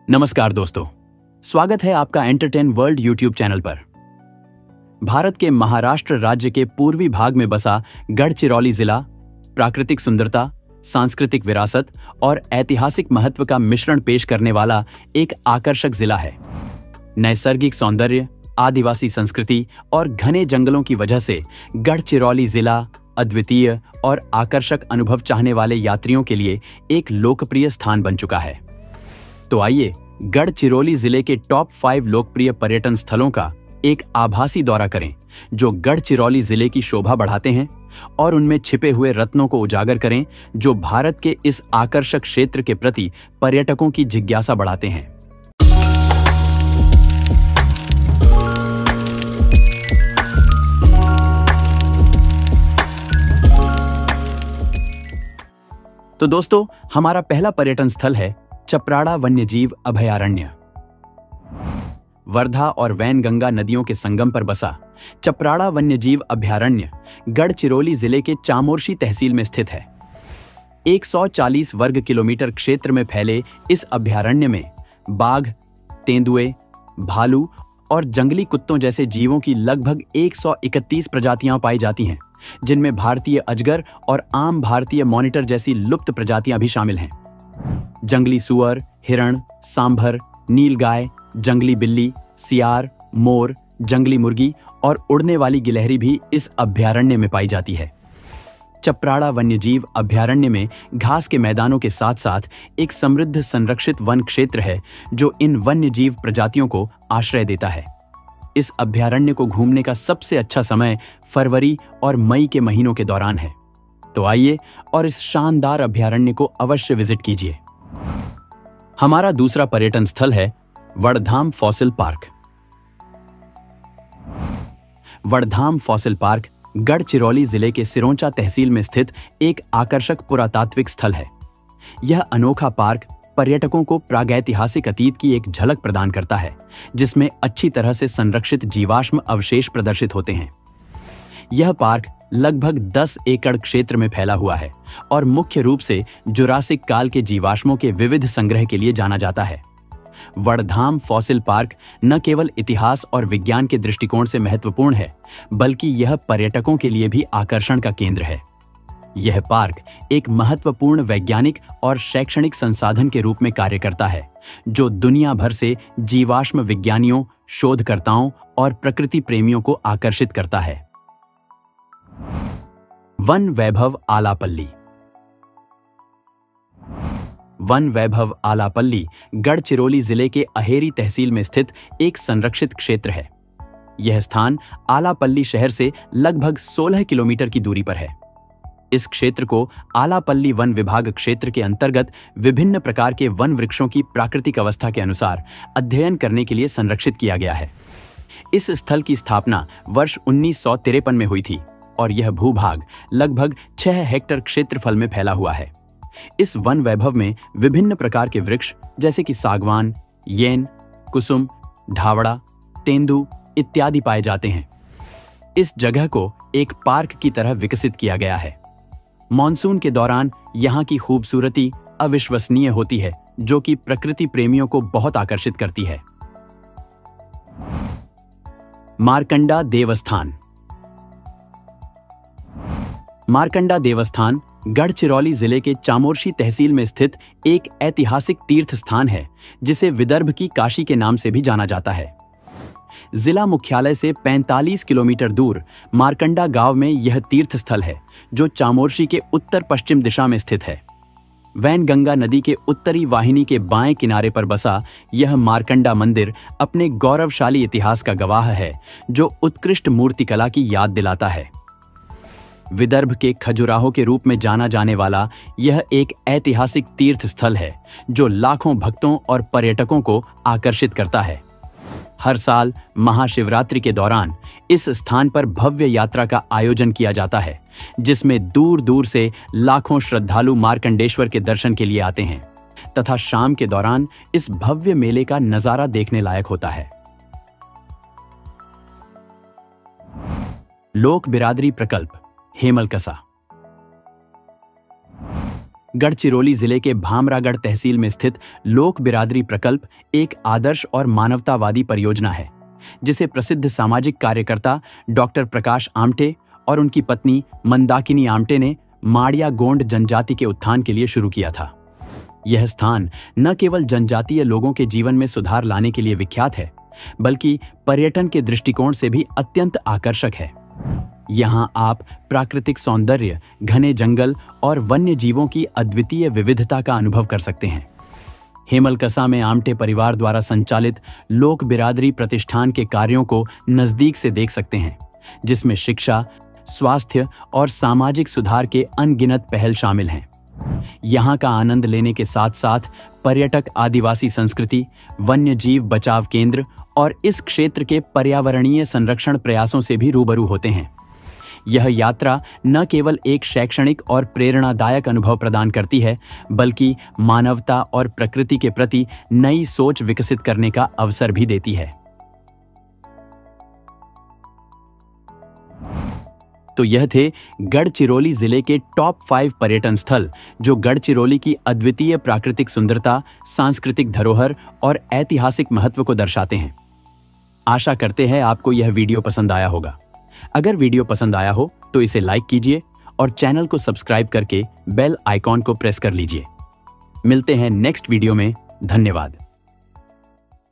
नमस्कार दोस्तों, स्वागत है आपका एंटरटेन वर्ल्ड यूट्यूब चैनल पर। भारत के महाराष्ट्र राज्य के पूर्वी भाग में बसा गढ़चिरौली जिला प्राकृतिक सुंदरता, सांस्कृतिक विरासत और ऐतिहासिक महत्व का मिश्रण पेश करने वाला एक आकर्षक जिला है। नैसर्गिक सौंदर्य, आदिवासी संस्कृति और घने जंगलों की वजह से गढ़चिरौली जिला अद्वितीय और आकर्षक अनुभव चाहने वाले यात्रियों के लिए एक लोकप्रिय स्थान बन चुका है। तो आइए गढ़चिरौली जिले के टॉप 5 लोकप्रिय पर्यटन स्थलों का एक आभासी दौरा करें, जो गढ़चिरौली जिले की शोभा बढ़ाते हैं और उनमें छिपे हुए रत्नों को उजागर करें, जो भारत के इस आकर्षक क्षेत्र के प्रति पर्यटकों की जिज्ञासा बढ़ाते हैं। तो दोस्तों, हमारा पहला पर्यटन स्थल है चपराड़ा वन्यजीव अभयारण्य। वर्धा और वैनगंगा नदियों के संगम पर बसा चपराड़ा वन्यजीव अभयारण्य गढ़चिरौली जिले के चामोर्शी तहसील में स्थित है। 140 वर्ग किलोमीटर क्षेत्र में फैले इस अभयारण्य में बाघ, तेंदुए, भालू और जंगली कुत्तों जैसे जीवों की लगभग 131 प्रजातियां पाई जाती हैं, जिनमें भारतीय अजगर और आम भारतीय मॉनिटर जैसी लुप्त प्रजातियां भी शामिल हैं। जंगली सुअर, हिरण, सांभर, नीलगाय, जंगली बिल्ली, सियार, मोर, जंगली मुर्गी और उड़ने वाली गिलहरी भी इस अभयारण्य में पाई जाती है। चपराड़ा वन्यजीव अभयारण्य में घास के मैदानों के साथ साथ एक समृद्ध संरक्षित वन क्षेत्र है, जो इन वन्यजीव प्रजातियों को आश्रय देता है। इस अभयारण्य को घूमने का सबसे अच्छा समय फरवरी और मई के महीनों के दौरान है। तो आइए और इस शानदार अभयारण्य को अवश्य विजिट कीजिए। हमारा दूसरा पर्यटन स्थल है Wadadham fossil park. Wadadham fossil park Gadchiroli जिले के सिरोंचा तहसील में स्थित एक आकर्षक पुरातात्विक स्थल है। यह अनोखा पार्क पर्यटकों को प्रागैतिहासिक अतीत की एक झलक प्रदान करता है, जिसमें अच्छी तरह से संरक्षित जीवाश्म अवशेष प्रदर्शित होते हैं। यह पार्क लगभग 10 एकड़ क्षेत्र में फैला हुआ है और मुख्य रूप से जुरासिक काल के जीवाश्मों के विविध संग्रह के लिए जाना जाता है। वड़धाम फॉसिल पार्क न केवल इतिहास और विज्ञान के दृष्टिकोण से महत्वपूर्ण है, बल्कि यह पर्यटकों के लिए भी आकर्षण का केंद्र है। यह पार्क एक महत्वपूर्ण वैज्ञानिक और शैक्षणिक संसाधन के रूप में कार्य करता है, जो दुनिया भर से जीवाश्म विज्ञानियों, शोधकर्ताओं और प्रकृति प्रेमियों को आकर्षित करता है। वन वैभव आलापल्ली। वन वैभव आलापल्ली गढ़चिरौली जिले के अहेरी तहसील में स्थित एक संरक्षित क्षेत्र है। यह स्थान आलापल्ली शहर से लगभग 16 किलोमीटर की दूरी पर है। इस क्षेत्र को आलापल्ली वन विभाग क्षेत्र के अंतर्गत विभिन्न प्रकार के वन वृक्षों की प्राकृतिक अवस्था के अनुसार अध्ययन करने के लिए संरक्षित किया गया है। इस स्थल की स्थापना वर्ष 1953 में हुई थी और यह भूभाग लगभग 6 हेक्टेयर क्षेत्रफल में फैला हुआ है। इस वन वैभव में विभिन्न प्रकार के वृक्ष जैसे कि सागवान, येन, कुसुम, ढावड़ा, तेंदु इत्यादि पाए जाते हैं। इस जगह को एक पार्क की तरह विकसित किया गया है। मॉनसून के दौरान यहाँ की खूबसूरती अविश्वसनीय होती है, जो कि प्रकृति प्रेमियों को बहुत आकर्षित करती है। मारकंडा देवस्थान। मारकंडा देवस्थान गढ़चिरौली जिले के चामोर्शी तहसील में स्थित एक ऐतिहासिक तीर्थ स्थान है, जिसे विदर्भ की काशी के नाम से भी जाना जाता है। जिला मुख्यालय से 45 किलोमीटर दूर मारकंडा गांव में यह तीर्थ स्थल है, जो चामोर्शी के उत्तर पश्चिम दिशा में स्थित है। वैनगंगा नदी के उत्तरी वाहिनी के बाएं किनारे पर बसा यह मारकंडा मंदिर अपने गौरवशाली इतिहास का गवाह है, जो उत्कृष्ट मूर्तिकला की याद दिलाता है। विदर्भ के खजुराहो के रूप में जाना जाने वाला यह एक ऐतिहासिक तीर्थ स्थल है, जो लाखों भक्तों और पर्यटकों को आकर्षित करता है। हर साल महाशिवरात्रि के दौरान इस स्थान पर भव्य यात्रा का आयोजन किया जाता है, जिसमें दूर दूर से लाखों श्रद्धालु मार्कंडेश्वर के दर्शन के लिए आते हैं तथा शाम के दौरान इस भव्य मेले का नजारा देखने लायक होता है। लोक बिरादरी प्रकल्प हेमलकसा। गढ़चिरौली जिले के भामरागढ़ तहसील में स्थित लोक बिरादरी प्रकल्प एक आदर्श और मानवतावादी परियोजना है, जिसे प्रसिद्ध सामाजिक कार्यकर्ता डॉक्टर प्रकाश आमटे और उनकी पत्नी मंदाकिनी आमटे ने माड़िया गोंड जनजाति के उत्थान के लिए शुरू किया था। यह स्थान न केवल जनजातीय लोगों के जीवन में सुधार लाने के लिए विख्यात है, बल्कि पर्यटन के दृष्टिकोण से भी अत्यंत आकर्षक है। यहाँ आप प्राकृतिक सौंदर्य, घने जंगल और वन्य जीवों की अद्वितीय विविधता का अनुभव कर सकते हैं। हेमलकसा में आमटे परिवार द्वारा संचालित लोक बिरादरी प्रतिष्ठान के कार्यों को नजदीक से देख सकते हैं, जिसमें शिक्षा, स्वास्थ्य और सामाजिक सुधार के अनगिनत पहल शामिल हैं। यहाँ का आनंद लेने के साथ साथ पर्यटक आदिवासी संस्कृति, वन्य जीव बचाव केंद्र और इस क्षेत्र के पर्यावरणीय संरक्षण प्रयासों से भी रूबरू होते हैं। यह यात्रा न केवल एक शैक्षणिक और प्रेरणादायक अनुभव प्रदान करती है, बल्कि मानवता और प्रकृति के प्रति नई सोच विकसित करने का अवसर भी देती है। तो यह थे गढ़चिरौली जिले के टॉप 5 पर्यटन स्थल, जो गढ़चिरौली की अद्वितीय प्राकृतिक सुंदरता, सांस्कृतिक धरोहर और ऐतिहासिक महत्व को दर्शाते हैं। आशा करते हैं आपको यह वीडियो पसंद आया होगा। अगर वीडियो पसंद आया हो तो इसे लाइक कीजिए और चैनल को सब्सक्राइब करके बेल आइकॉन को प्रेस कर लीजिए। मिलते हैं नेक्स्ट वीडियो में। धन्यवाद।